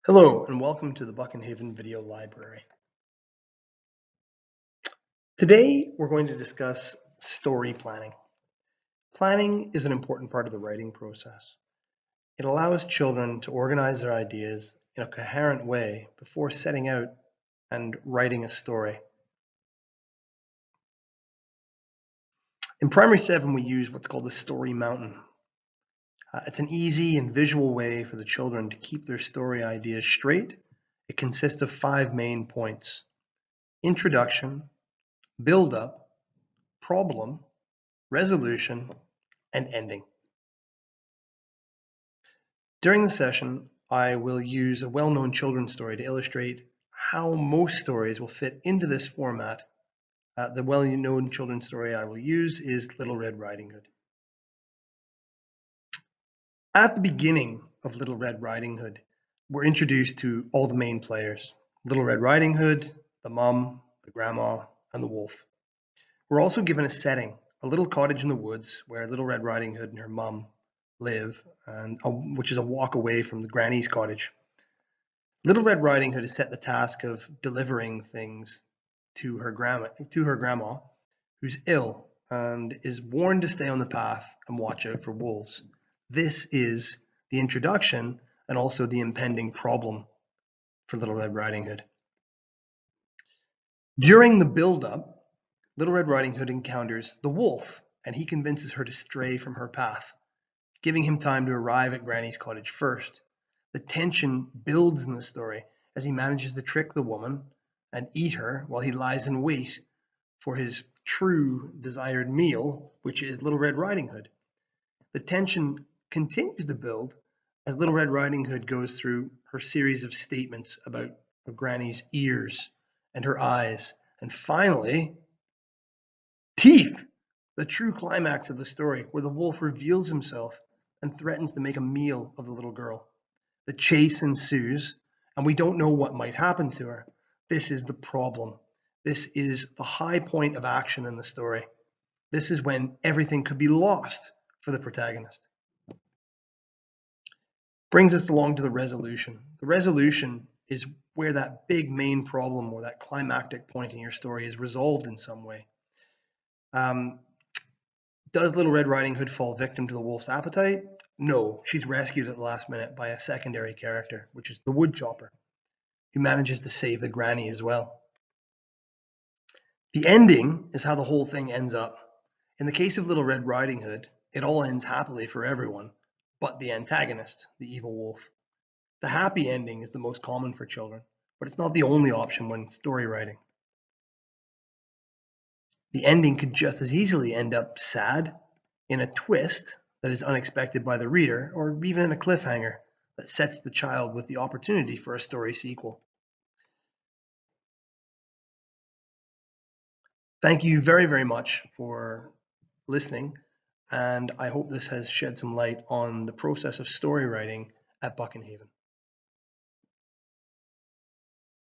Hello and welcome to the Buckenhaven Video Library. Today we're going to discuss story planning. Planning is an important part of the writing process. It allows children to organize their ideas in a coherent way before setting out and writing a story. In Primary 7 we use what's called the story mountain. It's an easy and visual way for the children to keep their story ideas straight. It consists of 5 main points: introduction, build-up, problem, resolution, and ending. During the session, I will use a well-known children's story to illustrate how most stories will fit into this format. The well-known children's story I will use is Little Red Riding Hood. At the beginning of Little Red Riding Hood, we're introduced to all the main players: Little Red Riding Hood, the mum, the grandma, and the wolf. We're also given a setting, a little cottage in the woods where Little Red Riding Hood and her mum live, which is a walk away from the granny's cottage. Little Red Riding Hood is set the task of delivering things to her grandma, who's ill and is warned to stay on the path and watch out for wolves. This is the introduction and also the impending problem for Little Red Riding Hood. During the build-up, Little Red Riding Hood encounters the wolf, and he convinces her to stray from her path, giving him time to arrive at Granny's cottage first. The tension builds in the story as he manages to trick the woman and eat her while he lies in wait for his true desired meal, which is Little Red Riding Hood. The tension continues to build as Little Red Riding Hood goes through her series of statements about Granny's ears and her eyes, and finally, teeth, the true climax of the story, where the wolf reveals himself and threatens to make a meal of the little girl. The chase ensues, and we don't know what might happen to her. This is the problem. This is the high point of action in the story. This is when everything could be lost for the protagonist. Brings us along to the resolution. The resolution is where that big main problem or that climactic point in your story is resolved in some way. Does Little Red Riding Hood fall victim to the wolf's appetite? No, she's rescued at the last minute by a secondary character, which is the woodchopper, who manages to save the granny as well. The ending is how the whole thing ends up. In the case of Little Red Riding Hood, it all ends happily for everyone, but the antagonist, the evil wolf. The happy ending is the most common for children, but it's not the only option when story writing. The ending could just as easily end up sad, in a twist that is unexpected by the reader, or even in a cliffhanger that sets the child with the opportunity for a story sequel. Thank you very, very much for listening, and I hope this has shed some light on the process of story writing at Buckenhaven.